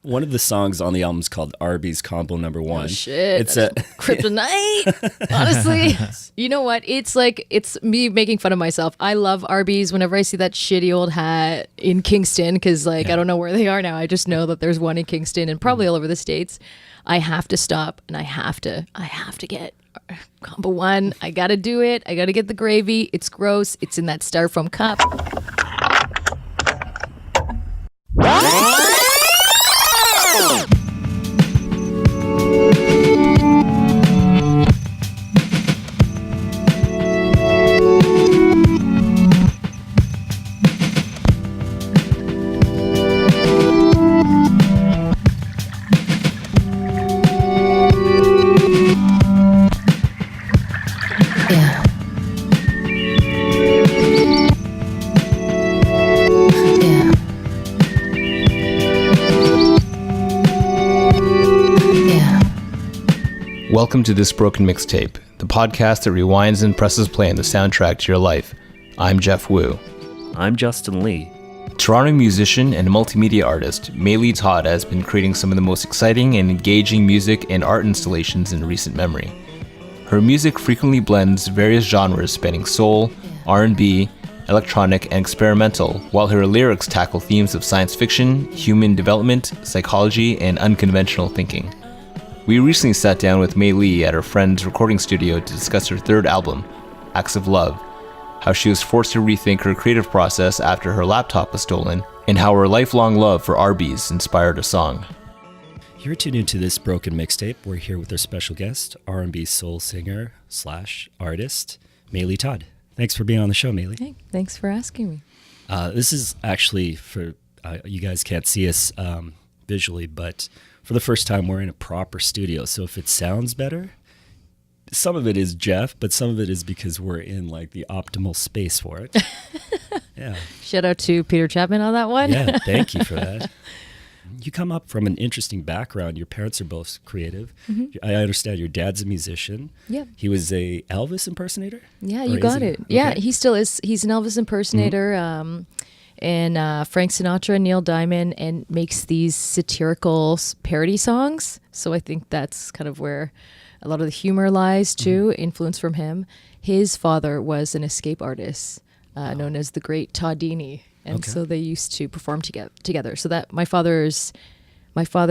One of the songs on the album is called Arby's Combo Number One. Oh shit! It's That's kryptonite. Honestly, you know what? It's me making fun of myself. I love Arby's. Whenever I see that shitty old hat in Kingston, because I don't know where they are now. I just know that there's one in Kingston and probably all over the States. I have to stop and I have to get combo one. I gotta do it. I gotta get the gravy. It's gross. It's in that styrofoam cup. Welcome to This Broken Mixtape, the podcast that rewinds and presses play on the soundtrack to your life. I'm Jeff Wu. I'm Justin Lee. Toronto musician and multimedia artist Maylee Todd has been creating some of the most exciting and engaging music and art installations in recent memory. Her music frequently blends various genres spanning soul, R&B, electronic, and experimental, while her lyrics tackle themes of science fiction, human development, psychology, and unconventional thinking. We recently sat down with Maylee at her friend's recording studio to discuss her third album, Acts of Love, how she was forced to rethink her creative process after her laptop was stolen, and how her lifelong love for Arby's inspired a song. You're tuned into This Broken Mixtape. We're here with our special guest, R&B soul singer / artist, Maylee Todd. Thanks for being on the show, Maylee. Hey, thanks for asking me. This is actually for, you guys can't see us visually, but for the first time, we're in a proper studio. So if it sounds better, some of it is Jeff, but some of it is because we're in like the optimal space for it. Yeah. Shout out to Peter Chapman on that one. Yeah, thank you for that. You come up from an interesting background. Your parents are both creative. Mm-hmm. I understand your dad's a musician. Yeah. He was a Elvis impersonator? Yeah, you got it. Okay. Yeah, he still is. He's an Elvis impersonator. Mm-hmm. And Frank Sinatra, Neil Diamond, and makes these satirical parody songs. So I think that's kind of where a lot of the humor lies too, influence from him. His father was an escape artist known as the Great Toddini. And so they used to perform together. So that my father's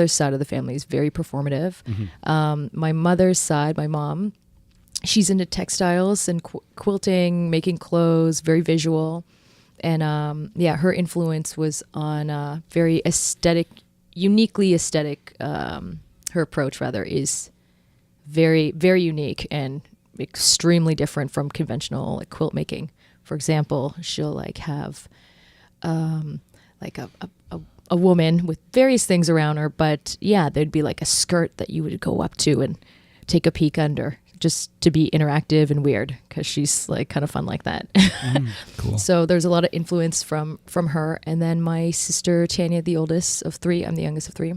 side of the family is very performative. Mm-hmm. My mother's side, my mom, she's into textiles and quilting, making clothes, very visual. And her influence was on very aesthetic, uniquely aesthetic. Her approach, rather, is very, very unique and extremely different from conventional like quilt making. For example, she'll like have like a woman with various things around her, but there'd be like a skirt that you would go up to and take a peek under, just to be interactive and weird, because she's like kind of fun like that. Cool. So there's a lot of influence from her. And then my sister Tanya, the oldest of three, I'm the youngest of three.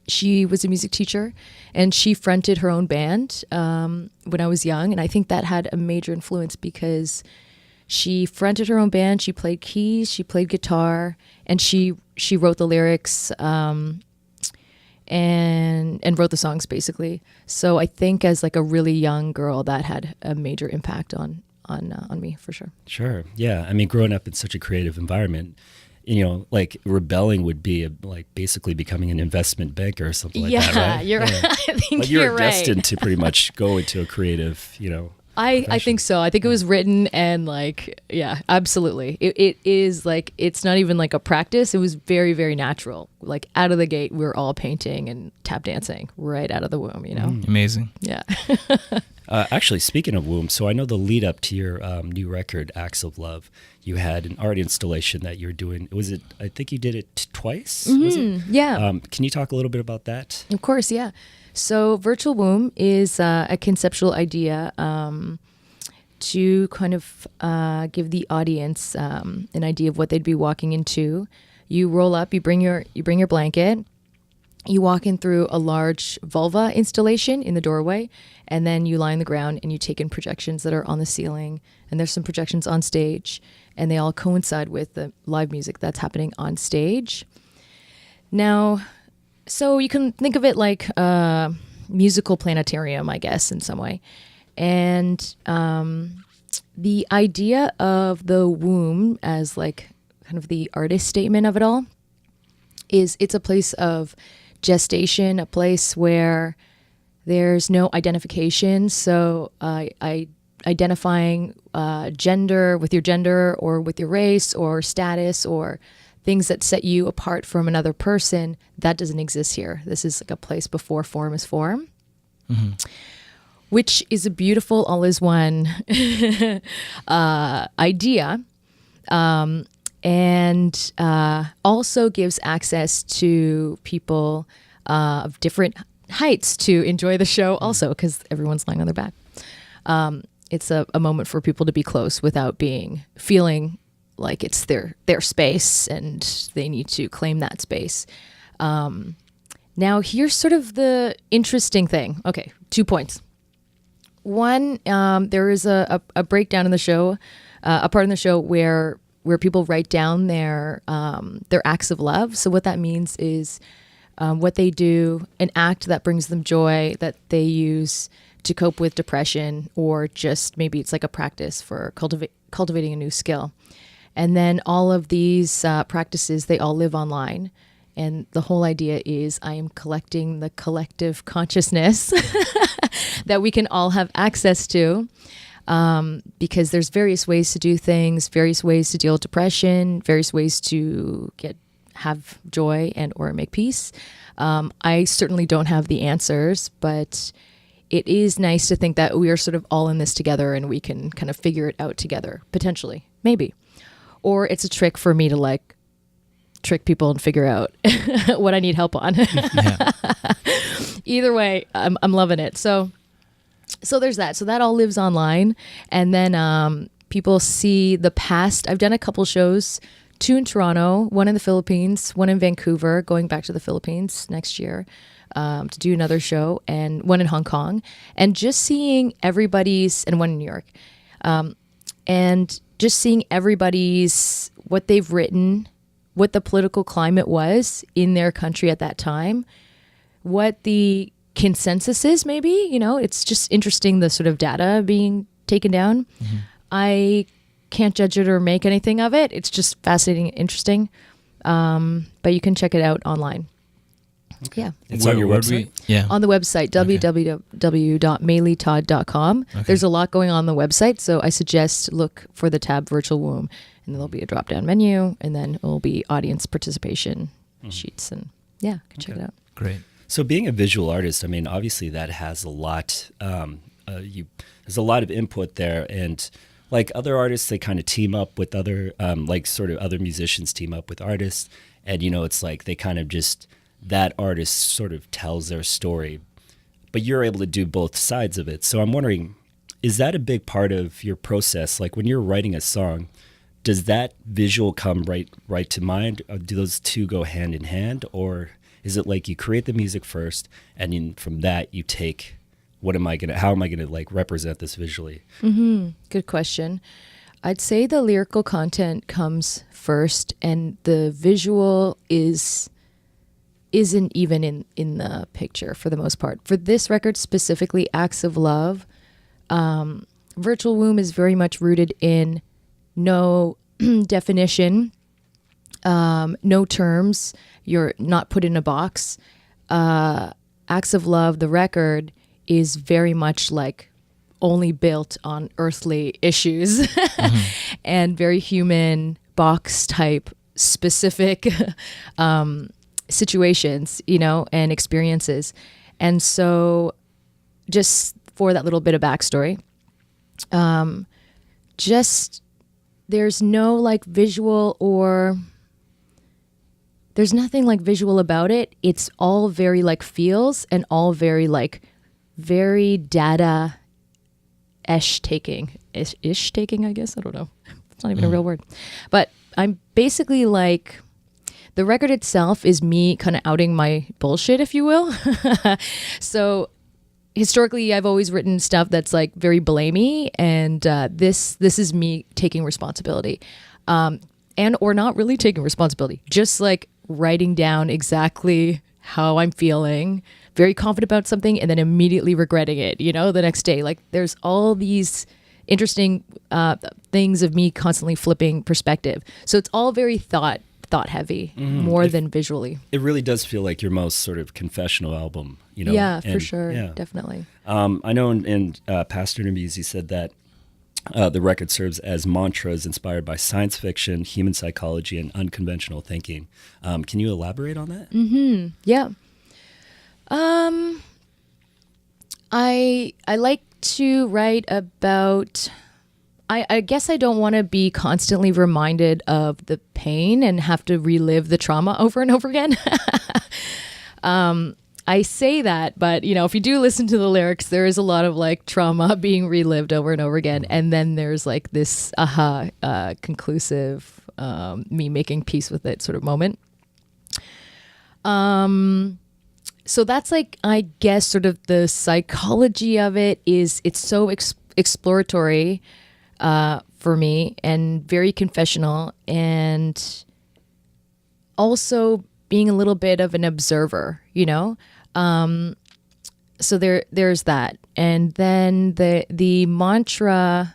She was a music teacher and she fronted her own band when I was young. And I think that had a major influence because she fronted her own band. She played keys, she played guitar, and she wrote the lyrics and wrote the songs basically. So I think as like a really young girl, that had a major impact on me for sure. Sure. Yeah. I mean, growing up in such a creative environment, you know, like rebelling would be like basically becoming an investment banker or something like that, right? You're right. I think like you're right. destined to pretty much go into a creative, I think so. I think it was written and like, yeah, absolutely. It is like, it's not even like a practice. It was very, very natural. Like out of the gate, we were all painting and tap dancing right out of the womb, Amazing. Yeah. Actually, speaking of womb, so I know the lead up to your new record, Acts of Love, you had an art installation that you're doing. Was it, I think you did it twice? Mm-hmm. Was it? Yeah. Can you talk a little bit about that? Of course, yeah. So virtual womb is a conceptual idea to kind of give the audience an idea of what they'd be walking into. You roll up, you bring your blanket, you walk in through a large vulva installation in the doorway, and then you lie on the ground and you take in projections that are on the ceiling, and there's some projections on stage, and they all coincide with the live music that's happening on stage. Now, So you can think of it like a musical planetarium, I guess, in some way. And the idea of the womb as like kind of the artist statement of it all is it's a place of gestation, a place where there's no identification. So identifying gender with your gender or with your race or status or things that set you apart from another person, that doesn't exist here. This is like a place before form is form, which is a beautiful all is one idea, and also gives access to people of different heights to enjoy the show also, because everyone's lying on their back. It's a moment for people to be close without feeling like it's their space and they need to claim that space. Now, here's sort of the interesting thing. Okay, 2 points. One, there is a breakdown in the show, a part in the show where people write down their acts of love. So what that means is what they do, an act that brings them joy that they use to cope with depression, or just maybe it's like a practice for cultivating a new skill. And then all of these practices, they all live online. And the whole idea is I am collecting the collective consciousness that we can all have access to, because there's various ways to do things, various ways to deal with depression, various ways to have joy and or make peace. I certainly don't have the answers, but it is nice to think that we are sort of all in this together and we can kind of figure it out together, potentially, maybe. Or it's a trick for me to like trick people and figure out what I need help on. Either way, I'm loving it. So there's that. So that all lives online. And then people see the past. I've done a couple shows, 2 in Toronto, 1 in the Philippines, 1 in Vancouver, going back to the Philippines next year to do another show, and 1 in Hong Kong. And just seeing everybody's, and 1 in New York. And just seeing everybody's, what they've written, what the political climate was in their country at that time, what the consensus is maybe, it's just interesting, the sort of data being taken down. Mm-hmm. I can't judge it or make anything of it. It's just fascinating and interesting. But you can check it out online. Okay. Yeah. It's on your website? On the website, www.mayleetodd.com. Okay. There's a lot going on the website, so I suggest look for the tab Virtual Womb, and there'll be a drop-down menu, and then it will be audience participation sheets, and check it out. Great. So being a visual artist, I mean, obviously that has a lot, there's a lot of input there, and like other artists, they kind of team up with other, other musicians team up with artists, and it's like they kind of just, that artist sort of tells their story, but you're able to do both sides of it. So I'm wondering, is that a big part of your process? Like when you're writing a song, does that visual come right to mind? Or do those two go hand in hand? Or is it like you create the music first, and then from that you take, how am I going to like represent this visually? Mm-hmm. Good question. I'd say the lyrical content comes first, and the visual isn't even in the picture for the most part. For this record specifically, Acts of Love, Virtual Womb is very much rooted in no definition, no terms. You're not put in a box. Acts of Love, the record, is very much like only built on earthly issues and very human box type specific situations, and experiences. And so just for that little bit of backstory, there's no like visual, or there's nothing like visual about it. It's all very like feels, and all very like very data-ish taking, I guess. I don't know. It's not even a real word. But I'm basically like, the record itself is me kind of outing my bullshit, if you will. So historically, I've always written stuff that's like very blamey, and this is me taking responsibility, and or not really taking responsibility, just like writing down exactly how I'm feeling, very confident about something, and then immediately regretting it, the next day. Like there's all these interesting things of me constantly flipping perspective. So it's all very thought heavy, more than visually. It really does feel like your most sort of confessional album, Yeah, for sure. Yeah. Definitely. I know in past interviews you said that the record serves as mantras inspired by science fiction, human psychology, and unconventional thinking. Can you elaborate on that? Mm-hmm. Yeah. I like to write about... I guess I don't want to be constantly reminded of the pain and have to relive the trauma over and over again. I say that, but if you do listen to the lyrics, there is a lot of like trauma being relived over and over again. And then there's like this conclusive, me making peace with it sort of moment. So that's like, I guess sort of the psychology of it is it's so exploratory for me and very confessional, and also being a little bit of an observer, so there's that. And then the mantras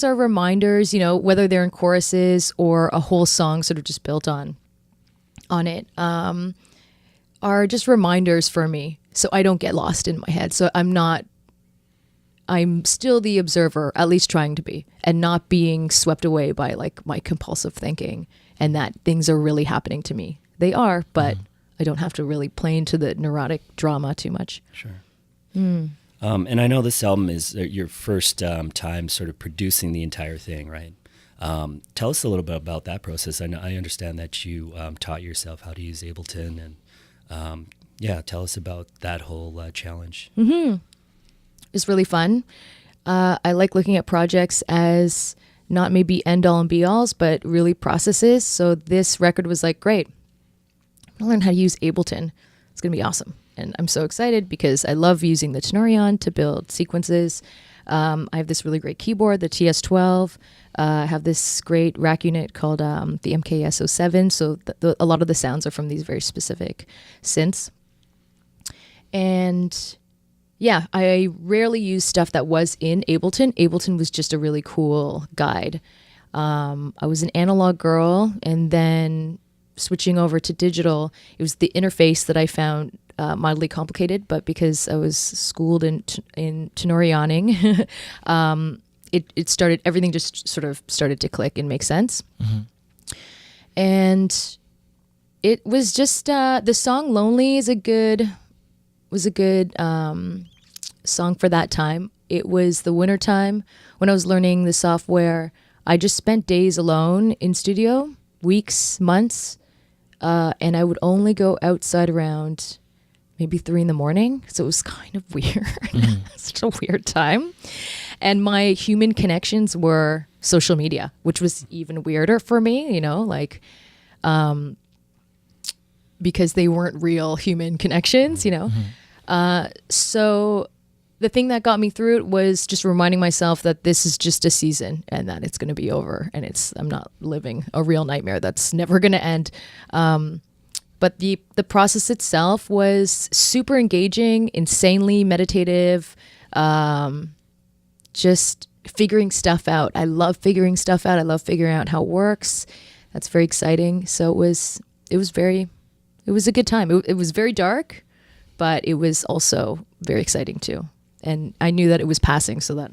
are reminders, whether they're in choruses or a whole song sort of just built on it, are just reminders for me, so I don't get lost in my head. So I'm still the observer, at least trying to be, and not being swept away by like my compulsive thinking and that things are really happening to me. They are, but I don't have to really play into the neurotic drama too much. Sure. And I know this album is your first time sort of producing the entire thing, right? Tell us a little bit about that process. I understand that you taught yourself how to use Ableton, and tell us about that whole challenge. Mm-hmm. It's really fun. I like looking at projects as not maybe end all and be alls, but really processes. So this record was like, great, I'm gonna learn how to use Ableton. It's gonna be awesome. And I'm so excited because I love using the Tenorion to build sequences. I have this really great keyboard, the TS12. I have this great rack unit called the MKS07. So a lot of the sounds are from these very specific synths. And yeah, I rarely use stuff that was in Ableton. Ableton was just a really cool guide. I was an analog girl, and then switching over to digital, it was the interface that I found mildly complicated, but because I was schooled in Tenorioning, it started, everything just sort of started to click and make sense. Mm-hmm. And it was just, the song Lonely was a good song for that time. It was the winter time when I was learning the software. I just spent days alone in studio, weeks, months, and I would only go outside around maybe 3 a.m. So it was kind of weird. Mm-hmm. Such a weird time. And my human connections were social media, which was even weirder for me, because they weren't real human connections, Mm-hmm. So the thing that got me through it was just reminding myself that this is just a season and that it's going to be over, and I'm not living a real nightmare that's never going to end. But the process itself was super engaging, insanely meditative, just figuring stuff out. I love figuring stuff out. I love figuring out how it works. That's very exciting. So it was a good time. It was very dark, but it was also very exciting too. And I knew that it was passing, so that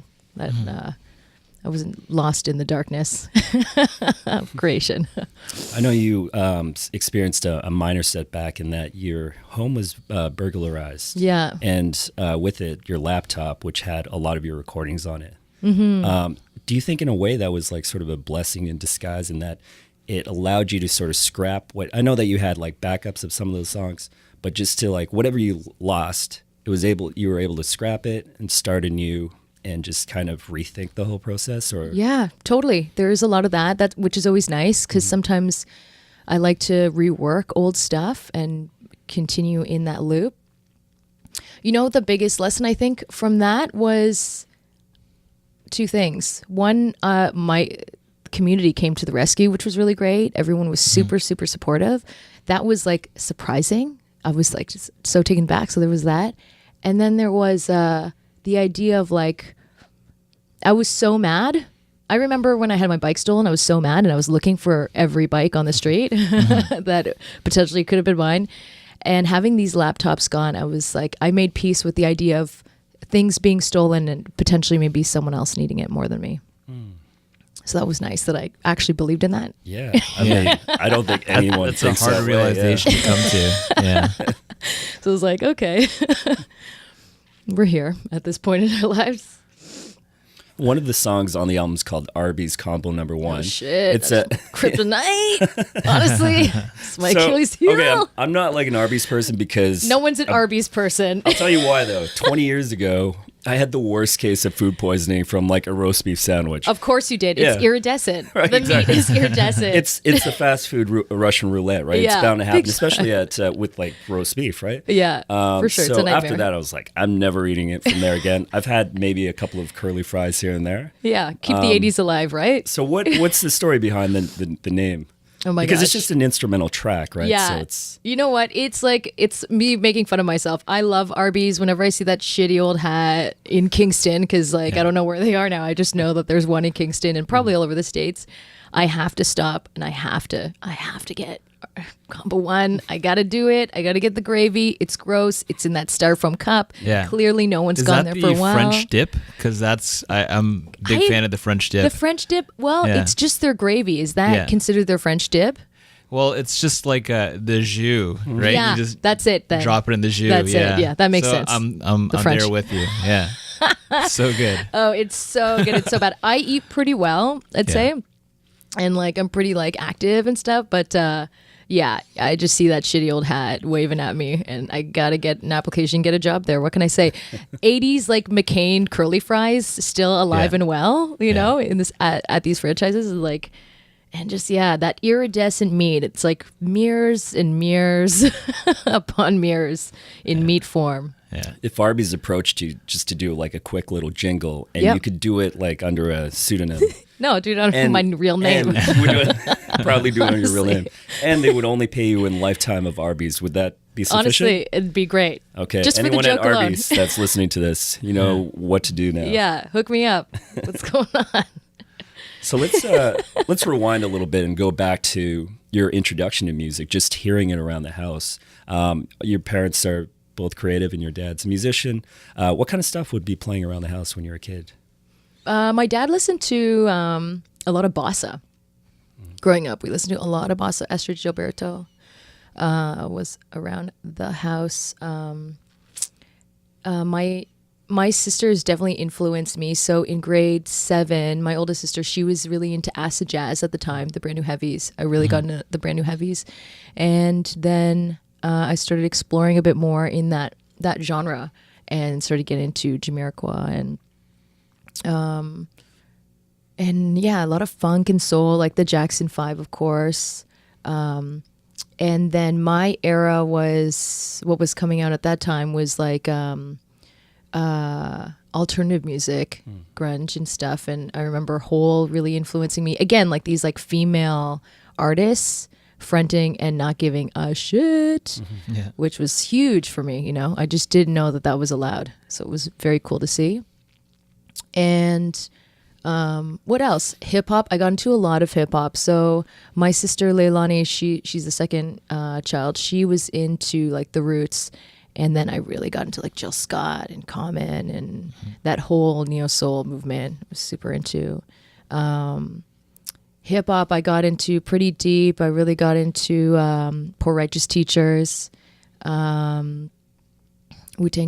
I wasn't lost in the darkness of creation. I know you experienced a minor setback in that your home was burglarized. Yeah. And with it, your laptop, which had a lot of your recordings on it. Mm-hmm. Do you think in a way that was like sort of a blessing in disguise, in that it allowed you to sort of scrap what, I know that you had like backups of some of those songs, but just to like whatever you lost, you were able to scrap it and start anew and just kind of rethink the whole process? Or yeah, totally. There is a lot of that which is always nice, because sometimes I like to rework old stuff and continue in that loop. The biggest lesson I think from that was 2 things. One, community came to the rescue, which was really great. Everyone was super, super supportive. That was like surprising. I was like just so taken back. So there was that. And then there was the idea of like, I was so mad. I remember when I had my bike stolen, I was so mad and I was looking for every bike on the street that potentially could have been mine. And having these laptops gone, I was like, I made peace with the idea of things being stolen and potentially maybe someone else needing it more than me. So that was nice that I actually believed in that. Yeah. I mean, I don't think anyone That's thinks a hard that way, realization to come to. Yeah. So I was like, okay, we're here at this point in our lives. One of the songs on the album is called Arby's Combo Number One. Oh, shit. It's That's kryptonite. Honestly, it's my Achilles heel. Okay, I'm not like an Arby's person because No one's an Arby's person. I'll tell you why though. 20 years ago, I had the worst case of food poisoning from like a roast beef sandwich. Of course you did. It's Yeah. iridescent. Right, The exactly. meat is iridescent. It's the fast food Russian roulette, right? It's Yeah, bound to happen, big especially at with like roast beef, right? yeah, for sure. So It's a nightmare. after that, I was like, I'm never eating it from there again. I've had maybe a couple of curly fries here and there. Yeah, keep the 80s alive, right? So what's the story behind the name? Oh my Because gosh. it's just an instrumental track, right? Yeah. So it's You know what? It's like, it's me making fun of myself. I love Arby's whenever I see that shitty old hat in Kingston, because like, I don't know where they are now. I just know that there's one in Kingston and probably all over the States. I have to stop and I have to get combo one. I got to do it. I got to get the gravy. It's gross. It's in that styrofoam cup. Yeah. Clearly no one's Is gone that there the for a while. French dip? Because I'm a big fan of the French dip. The French dip, well, Yeah. it's just their gravy. Is that Yeah. considered their French dip? Well, it's just like the jus, right? Yeah, You just that's it then. drop it in the jus. That's it. yeah. Yeah, that makes So sense. I'm French. there with you. Yeah. So good. Oh, it's so good. It's so bad. I eat pretty well, I'd Yeah. say. And like I'm pretty like active and stuff, but yeah, I just see that shitty old hat waving at me and I got to get an application, get a job there. What can I say? 80s like McCain curly fries still alive Yeah. and well, you know, in this at these franchises, like, and just that iridescent meat. It's like mirrors and mirrors upon mirrors in meat form. Yeah. if Arby's approached you just to do like a quick little jingle and Yep. you could do it like under a pseudonym. No, dude, I don't know my real name. And you would do it, probably do it under your real Honestly. name. And they would only pay you in lifetime of Arby's. Would that be sufficient? Honestly, it'd be great. Okay. Just Anyone for the joke at alone. Arby's that's listening to this, you know what to do now. Yeah, hook me up. What's going on? So let's rewind a little bit and go back to your introduction to music, just hearing it around the house. Your parents are both creative and your dad's a musician. What kind of stuff would be playing around the house when you were a kid? My dad listened to a lot of bossa. Growing up, we listened to a lot of bossa. Esther Gilberto was around the house. My sisters definitely influenced me. So in grade 7, my oldest sister, she was really into acid jazz at the time, the Brand New Heavies. I really got into the Brand New Heavies. And then I started exploring a bit more in that genre and started getting into Jamiroquai and yeah, a lot of funk and soul, like the Jackson 5, of course. And then my era was, what was coming out at that time was like alternative music, grunge and stuff. And I remember Hole really influencing me. Again, like these like female artists fronting and not giving a shit, Yeah. which was huge for me, you know. I just didn't know that was allowed. So it was very cool to see. And what else? Hip hop. I got into a lot of hip hop. So my sister Leilani, she's the second child. She was into like the Roots, and then I really got into like Jill Scott and Common and that whole neo soul movement. I was super into hip hop. I got into pretty deep. I really got into Poor Righteous Teachers, Wu-Tang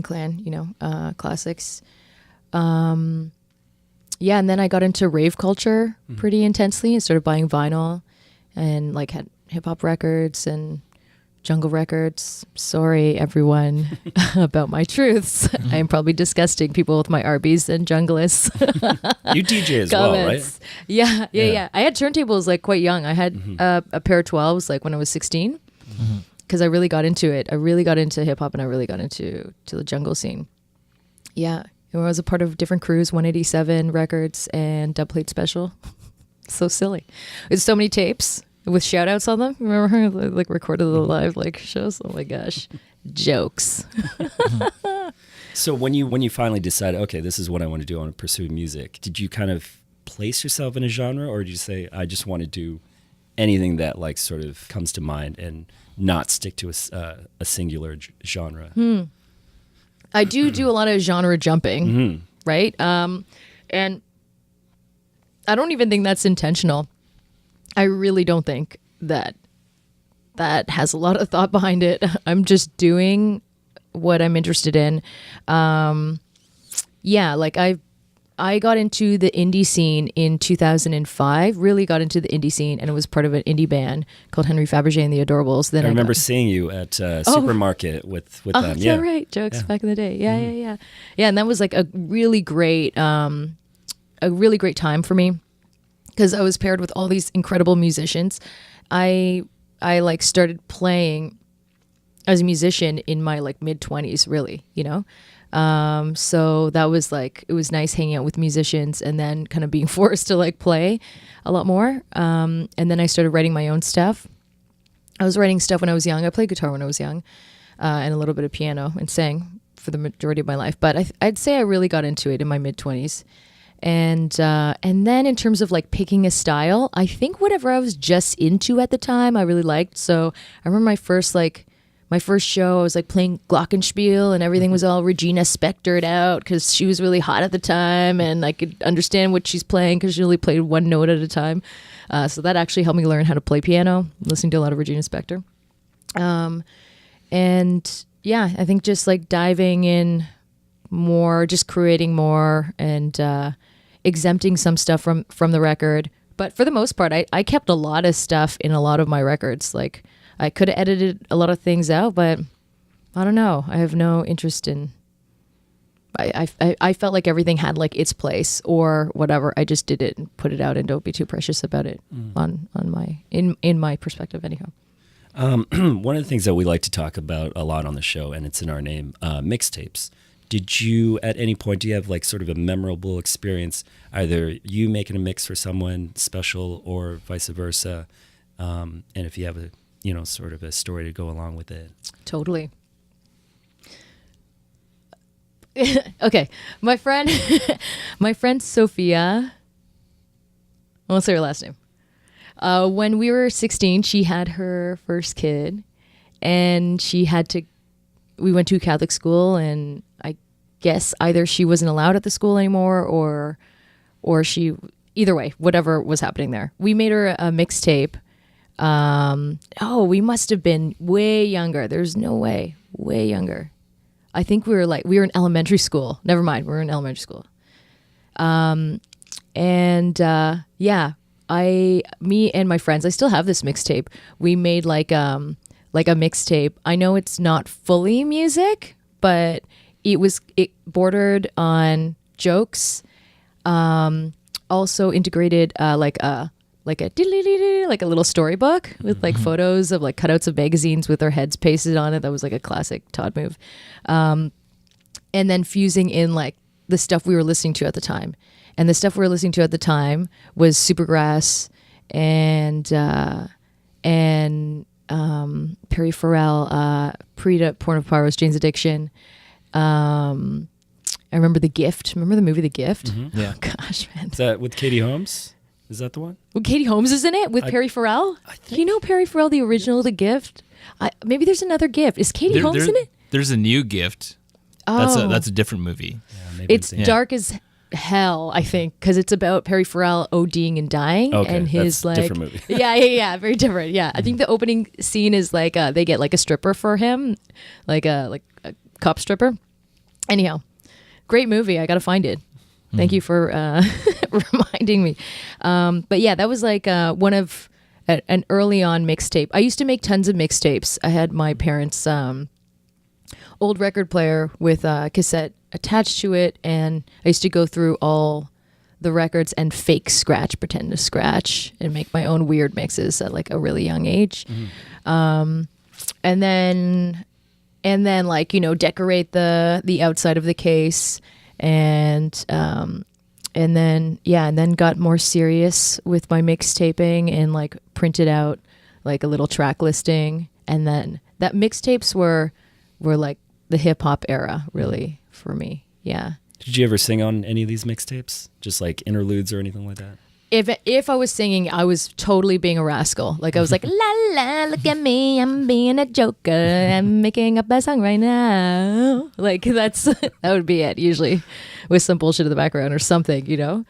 Clan, you know, classics. Yeah, and then I got into rave culture pretty intensely and started buying vinyl and like had hip hop records and jungle records. Sorry, everyone, about my truths. I am probably disgusting people with my Arby's and junglists. You DJ as well, right? Comments. Yeah. I had turntables like quite young. I had a pair of 12s like when I was 16 because I really got into it. I really got into hip hop and I really got into the jungle scene. Yeah. I was a part of different crews, 187 Records and Dub Plate Special. So silly. It's so many tapes with shout outs on them. Remember like recorded the live like shows? Oh my gosh. Jokes. So when you finally decided, okay, this is what I want to do, I want to pursue music, did you kind of place yourself in a genre, or did you say, I just want to do anything that like sort of comes to mind and not stick to a singular genre? I do a lot of genre jumping, right? And I don't even think that's intentional. I really don't think that has a lot of thought behind it. I'm just doing what I'm interested in. Like I got into the indie scene in 2005, really got into the indie scene, and it was part of an indie band called Henry Fabergé and the Adorables. Then I remember seeing you at Supermarket with them. Yeah, right. Jokes back in the day. Yeah. Yeah, and that was like a really great time for me because I was paired with all these incredible musicians. I like started playing as a musician in my like mid-20s, really, so that was like, it was nice hanging out with musicians and then kind of being forced to like play a lot more. And then I started writing my own stuff. I was writing stuff when I was young. I played guitar when I was young, and a little bit of piano, and sang for the majority of my life. But I'd say I really got into it in my mid-20s. And then in terms of like picking a style, I think whatever I was just into at the time, I really liked. So I remember my first show, I was like playing glockenspiel and everything was all Regina Spektored out because she was really hot at the time and I could understand what she's playing because she only played one note at a time. So that actually helped me learn how to play piano, listening to a lot of Regina Spektor. And yeah, I think just like diving in more, just creating more and exempting some stuff from the record. But for the most part, I kept a lot of stuff in a lot of my records. Like I could have edited a lot of things out, but I don't know. I have no interest in. I felt like everything had like its place or whatever. I just did it and put it out and don't be too precious about it on my in my perspective anyhow. One of the things that we like to talk about a lot on the show, and it's in our name, mixtapes. Did you, at any point, do you have like sort of a memorable experience, either you making a mix for someone special or vice versa? And if you have a, sort of a story to go along with it. Totally. Okay. My friend Sophia, I won't say her last name. When we were 16, she had her first kid and we went to a Catholic school, and I guess either she wasn't allowed at the school anymore or she, either way, whatever was happening there. We made her a mixtape. We must have been way younger. There's no way. Way younger. I think we were in elementary school. Never mind. We were in elementary school. Me and my friends, I still have this mixtape. We made like a mixtape. I know it's not fully music, but it bordered on jokes. Also integrated like a little storybook with like photos of like cutouts of magazines with their heads pasted on it. That was like a classic Todd move. And then fusing in like the stuff we were listening to at the time. And the stuff we were listening to at the time was Supergrass and Perry Farrell, Prita, Porn of Pyros, Jane's Addiction. I remember The Gift. Remember the movie The Gift? Mm-hmm. Yeah. Oh, gosh, man. Is that with Katie Holmes? Is that the one? Well, Katie Holmes is in it with Perry Farrell. You know Perry Farrell, the original The Gift? Maybe there's another Gift. Is Katie Holmes in it? There's a new Gift. Oh. That's a different movie. Yeah, maybe it's dark as hell, I think, because it's about Perry Farrell ODing and dying, and his that's different movie. yeah, very different. Yeah, I think the opening scene is like they get like a stripper for him, like a cop stripper. Anyhow, great movie. I gotta find it. Thank you for reminding me. But yeah, that was like one of an early on mixtape. I used to make tons of mixtapes. I had my parents' old record player with a cassette attached to it, and I used to go through all the records and pretend to scratch and make my own weird mixes at like a really young age. And then like, decorate the outside of the case and and then got more serious with my mixtaping and like printed out like a little track listing. And then that mixtapes were like the hip hop era really for me. Yeah. Did you ever sing on any of these mixtapes? Just like interludes or anything like that? If I was singing, I was totally being a rascal. Like I was like, la la, look at me, I'm being a joker. I'm making up a song right now. Like that would be it usually, with some bullshit in the background or something, you know.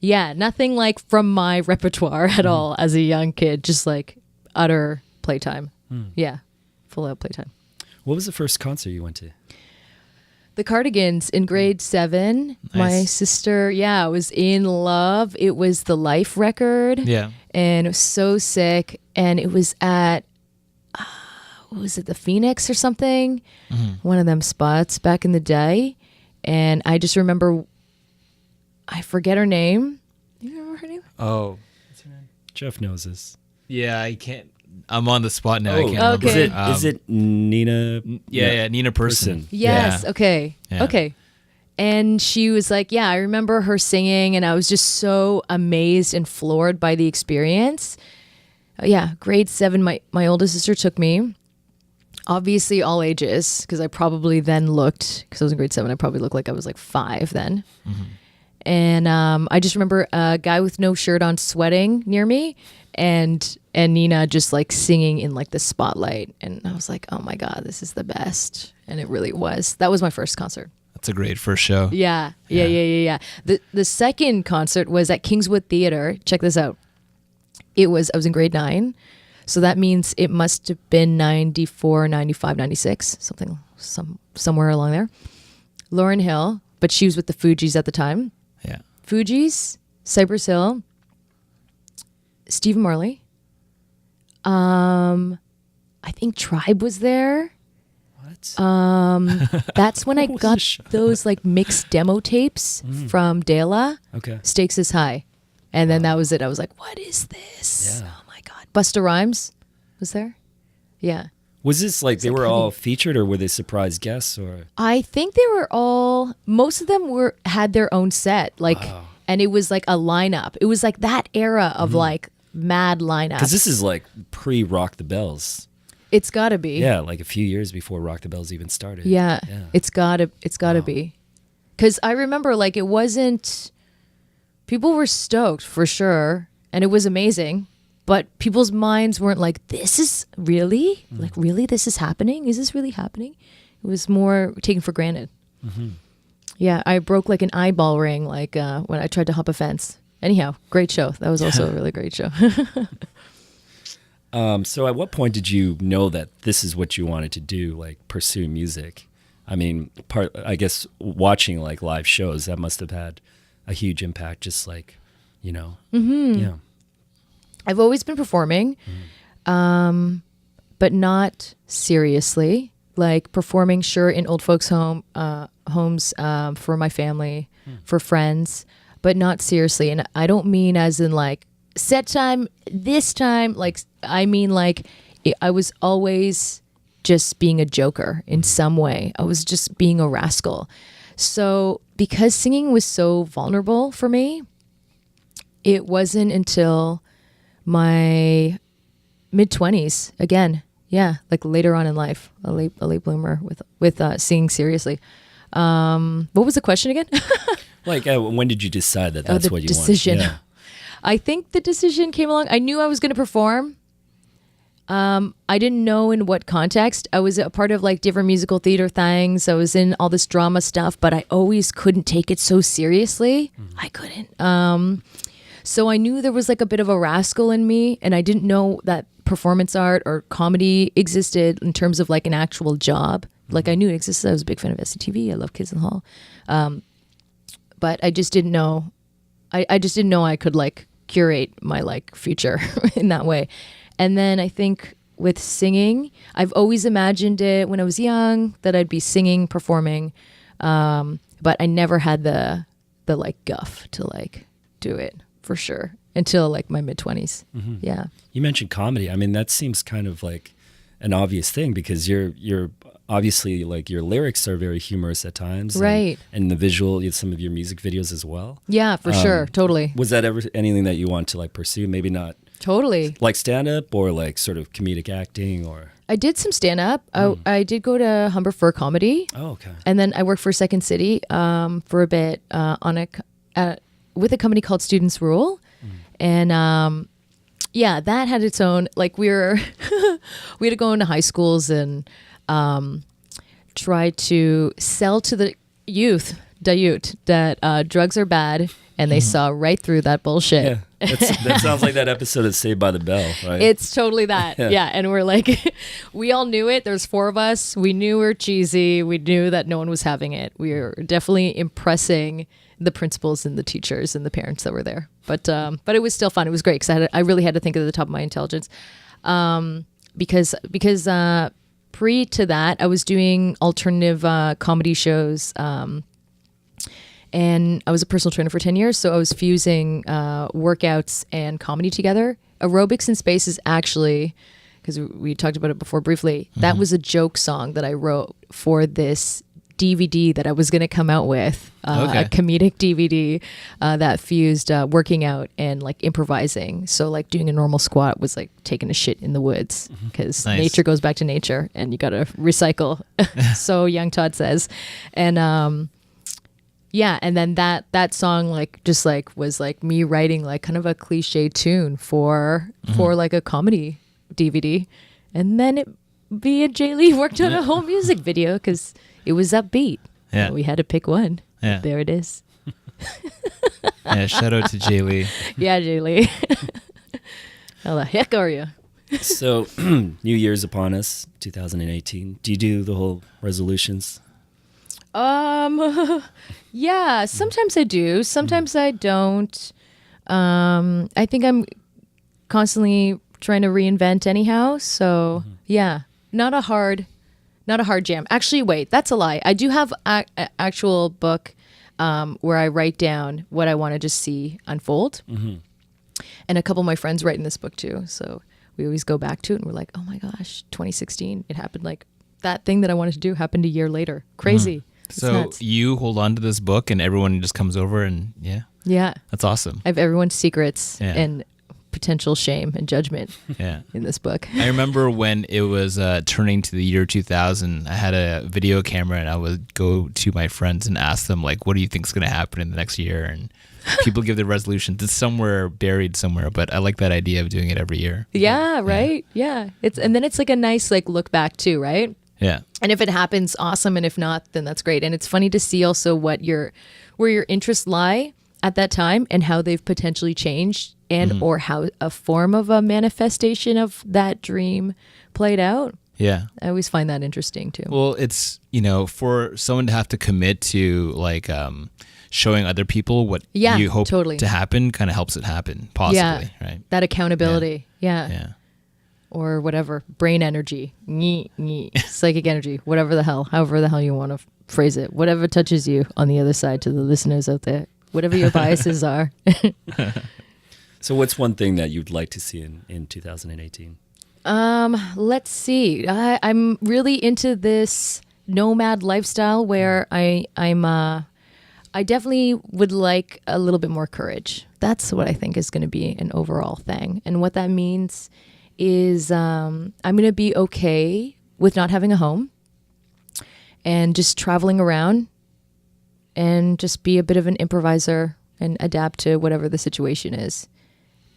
Yeah, nothing like from my repertoire at all as a young kid. Just like utter playtime. Yeah, full out playtime. What was the first concert you went to? The Cardigans in grade 7. Nice. My sister, was in love. It was the Life record. Yeah. And it was so sick. And it was at, what was it, the Phoenix or something? One of them spots back in the day. And I just remember, I forget her name. You remember her name? Oh. What's her name? Jeff knows this. Yeah, I can't. I'm on the spot now. Oh, I can't okay. remember. Is it Nina? Yeah, Nina Person. Yes. Yeah. Okay. Yeah. Okay. And she was like, I remember her singing, and I was just so amazed and floored by the experience. Grade 7, my oldest sister took me. Obviously all ages, because I probably then looked, because I was in grade 7, I probably looked like I was like 5 then. And I just remember a guy with no shirt on sweating near me, and Nina just like singing in like the spotlight. And I was like, oh my God, this is the best. And it really was. That was my first concert. That's a great first show. Yeah. The second concert was at Kingswood Theater. Check this out. I was in grade 9. So that means it must have been 94, 95, 96, somewhere along there. Lauryn Hill, but she was with the Fugees at the time. Yeah. Fugees, Cypress Hill, Stephen Marley. I think Tribe was there. What? That's when I What was got the show? those like mixed demo tapes from Dela. Okay. Stakes is High. And then that was it. I was like, what is this? Yeah. Oh my God. Busta Rhymes was there. Yeah. Was this like they like were heavy. all featured, or were they surprise guests, or? I think they were all, most of them had their own set. Like, and it was like a lineup. It was like that era of like mad lineup. Because this is like pre-Rock the Bells. It's gotta be. Yeah, like a few years before Rock the Bells even started. Yeah. It's gotta be. Because I remember like it wasn't, people were stoked for sure. And it was amazing. But people's minds weren't like, this is really? Like, really, this is happening? Is this really happening? It was more taken for granted. Yeah, I broke like an eyeball ring like when I tried to hop a fence. Anyhow, great show. That was also a really great show. So at what point did you know that this is what you wanted to do, like pursue music? I mean, I guess watching like live shows, that must have had a huge impact, just like, you know. Yeah. I've always been performing, but not seriously. Like performing, sure, in old folks' homes for my family, for friends, but not seriously. And I don't mean as in like set time, this time. Like I mean like I was always just being a joker in some way. I was just being a rascal. So because singing was so vulnerable for me, it wasn't until my mid-20s again, like later on in life, a late bloomer with singing seriously. What was the question again? Like when did you decide that that's what you decision. wanted? Yeah. I think the decision came along. I knew I was going to perform. I didn't know in what context. I was a part of like different musical theater things. I was in all this drama stuff, but I always couldn't take it so seriously. I couldn't. So I knew there was like a bit of a rascal in me, and I didn't know that performance art or comedy existed in terms of like an actual job. Like I knew it existed. I was a big fan of SCTV. I love Kids in the Hall. But I just didn't know. I just didn't know I could like curate my like future in that way. And then I think with singing, I've always imagined it when I was young that I'd be singing, performing. But I never had the like guff to like do it for sure until like my mid-20s. Yeah. You mentioned comedy. I mean, that seems kind of like an obvious thing because you're obviously, like your lyrics are very humorous at times, Right. And the visual, some of your music videos as well. Yeah, for sure. Totally. Was that ever anything that you want to like pursue? Maybe not Totally. like stand up or like sort of comedic acting or. I did some stand up. I did go to Humber for comedy. Oh, okay. And then I worked for Second City for a bit with a company called Students Rule. And yeah, that had its own, like we had to go into high schools and try to sell to the youth that drugs are bad, and they saw right through that bullshit. Yeah. That sounds like that episode of Saved by the Bell, right? It's totally that. Yeah. And we're like, we all knew it. There's 4 of us. We knew we were cheesy. We knew that no one was having it. We were definitely impressing the principals and the teachers and the parents that were there. But it was still fun. It was great because I really had to think at the top of my intelligence. Because pre to that, I was doing alternative comedy shows. And I was a personal trainer for 10 years, so I was fusing workouts and comedy together. Aerobics in Space is actually, because we talked about it before briefly, that was a joke song that I wrote for this DVD that I was going to come out with, a comedic DVD that fused working out and like improvising. So like doing a normal squat was like taking a shit in the woods because nature goes back to nature and you got to recycle. So Young Todd says. And yeah, and then that song like just like was like me writing like kind of a cliche tune for like a comedy DVD, and then me and Jay Lee worked on a whole music video because it was upbeat. Yeah, so we had to pick one. Yeah, there it is. Yeah, shout out to Jay Lee. Yeah, Jay Lee. How the heck are you? So, New Year's upon us, 2018. Do you do the whole resolutions? Yeah, sometimes I do. Sometimes I don't. I think I'm constantly trying to reinvent anyhow. So yeah, not a hard jam. Actually, wait, that's a lie. I do have an actual book where I write down what I want to just see unfold. And a couple of my friends write in this book too. So we always go back to it and we're like, oh my gosh, 2016, it happened. Like that thing that I wanted to do happened a year later. Crazy. So nuts. You hold on to this book and everyone just comes over and yeah, that's awesome. I have everyone's secrets and potential shame and judgment in this book. I remember when it was turning to the year 2000, I had a video camera and I would go to my friends and ask them like, what do you think is going to happen in the next year? And people give their resolutions. It's somewhere buried somewhere, but I like that idea of doing it every year. Yeah, right? Yeah. And then it's like a nice like look back too, right? Yeah. And if it happens, awesome. And if not, then that's great. And it's funny to see also where your interests lie at that time and how they've potentially changed and or how a form of a manifestation of that dream played out. Yeah. I always find that interesting too. Well, it's, for someone to have to commit to like showing other people what you hope to happen kind of helps it happen possibly, right? That accountability. Yeah. Or whatever, brain energy, psychic energy, whatever the hell, however the hell you want to phrase it, whatever touches you on the other side to the listeners out there, whatever your biases are. So what's one thing that you'd like to see in 2018? Let's see. I'm really into this nomad lifestyle where I definitely would like a little bit more courage. That's what I think is going to be an overall thing. And what that means is I'm going to be okay with not having a home and just traveling around and just be a bit of an improviser and adapt to whatever the situation is.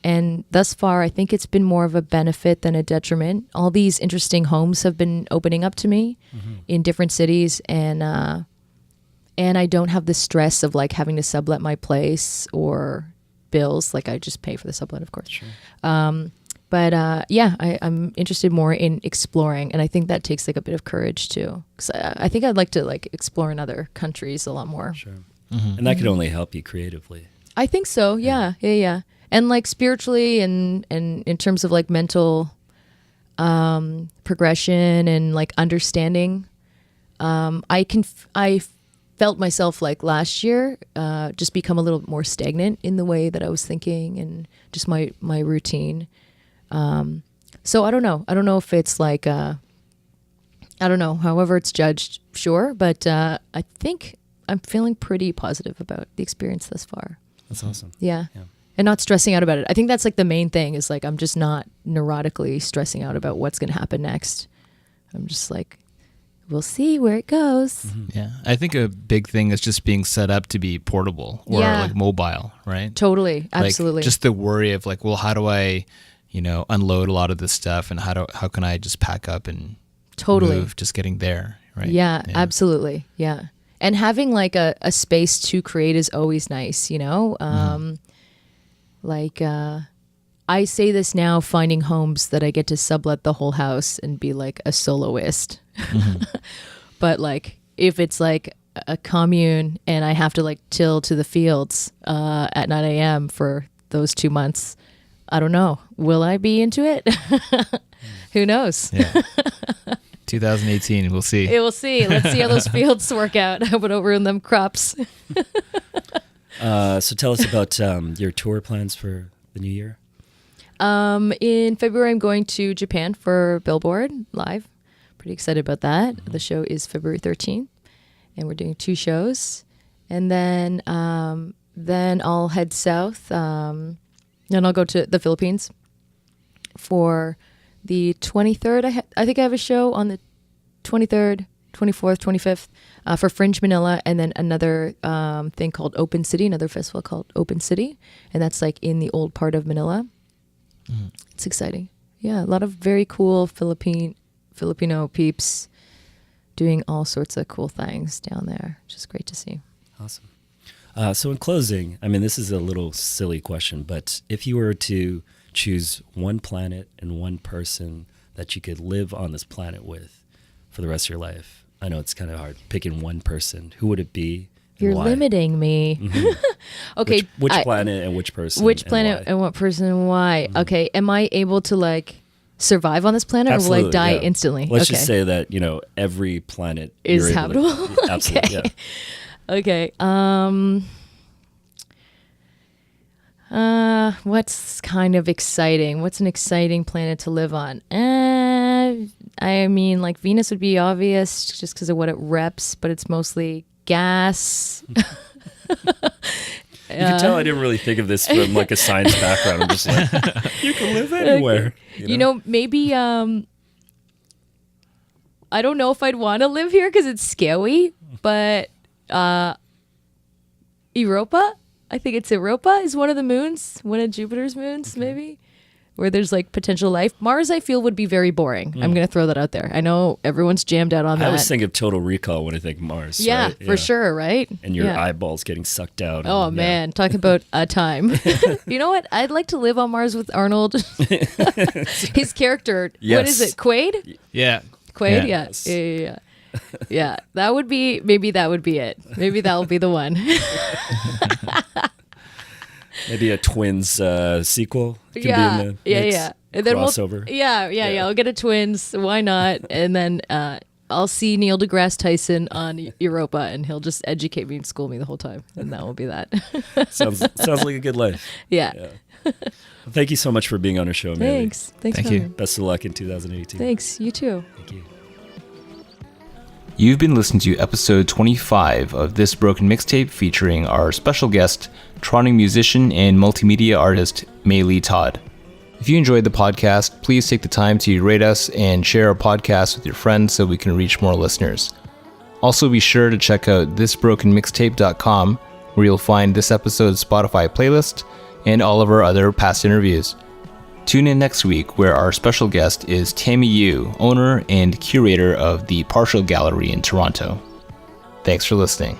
And thus far, I think it's been more of a benefit than a detriment. All these interesting homes have been opening up to me in different cities, and I don't have the stress of like having to sublet my place or bills. Like I just pay for the sublet, of course. Sure. But I'm interested more in exploring, and I think that takes like a bit of courage too. Because I think I'd like to like explore in other countries a lot more. Sure. And that could only help you creatively. I think so. Yeah. And like spiritually and in terms of like mental progression and like understanding, I felt myself like last year just become a little more stagnant in the way that I was thinking and just my routine. So I don't know. I don't know if it's like a I don't know. However it's judged, sure. But I think I'm feeling pretty positive about the experience thus far. That's awesome. Yeah. And not stressing out about it. I think that's like the main thing is like I'm just not neurotically stressing out about what's going to happen next. I'm just like, we'll see where it goes. Yeah. I think a big thing is just being set up to be portable or like mobile, right? Totally. Absolutely. Like just the worry of like, well, how do I, unload a lot of this stuff and how can I just pack up and move, just getting there, right? Yeah, absolutely. Yeah. And having like a space to create is always nice, Like, I say this now, finding homes that I get to sublet the whole house and be like a soloist. But like, if it's like a commune and I have to like till to the fields at 9 a.m. for those 2 months, I don't know. Will I be into it? Who knows? Yeah. 2018, we'll see. We'll see. Let's see how those fields work out. I hope I don't ruin them crops. So tell us about your tour plans for the new year. In February, I'm going to Japan for Billboard Live. Pretty excited about that. The show is February 13th, and we're doing 2 shows. And then I'll head south, and I'll go to the Philippines for the 23rd. I think I have a show on the 23rd, 24th, 25th for Fringe Manila, and then another thing called Open City, another festival called Open City, and that's like in the old part of Manila. It's exciting. Yeah, a lot of very cool Filipino peeps doing all sorts of cool things down there, which is great to see. Awesome. So in closing, I mean, this is a little silly question, but if you were to choose one planet and one person that you could live on this planet with for the rest of your life, I know it's kind of hard picking one person. Who would it be? You're why? Limiting me. Okay. Which planet and which person? Which planet and what person and why? Okay. Am I able to like survive on this planet Absolutely, or will I die instantly? Let's just say that, every planet is habitable. Absolutely. Okay. Okay. What's kind of exciting? What's an exciting planet to live on? I mean, like Venus would be obvious just because of what it reps, but it's mostly gas. You can tell I didn't really think of this from like a science background. I'm just like, you can live anywhere. Maybe I don't know if I'd want to live here because it's scary, but Europa? I think it's Europa is one of the moons, one of Jupiter's moons, maybe, where there's like potential life. Mars, I feel, would be very boring. I'm going to throw that out there. I know everyone's jammed out on that. I always think of Total Recall when I think Mars. Yeah, right? for sure, right? And your eyeballs getting sucked out. Oh, man. Talk about a time. You know what? I'd like to live on Mars with Arnold. His character, what is it, Quaid? Yeah. Quaid, yeah. Yeah, that would be it. Maybe that'll be the one. Maybe a Twins sequel. Can Yeah. be in the mix. And then crossover. I'll get a Twins. Why not? And then I'll see Neil deGrasse Tyson on Europa, and he'll just educate me and school me the whole time, and that will be that. Sounds like a good life. Yeah. Well, thank you so much for being on our show, Maylee. Thanks. Thank for you. having me. Best of luck in 2018. Thanks. You too. Thank you. You've been listening to episode 25 of This Broken Mixtape featuring our special guest, Toronto musician and multimedia artist, Maylee Todd. If you enjoyed the podcast, please take the time to rate us and share our podcast with your friends so we can reach more listeners. Also be sure to check out thisbrokenmixtape.com, where you'll find this episode's Spotify playlist and all of our other past interviews. Tune in next week, where our special guest is Tammy Yu, owner and curator of the Partial Gallery in Toronto. Thanks for listening.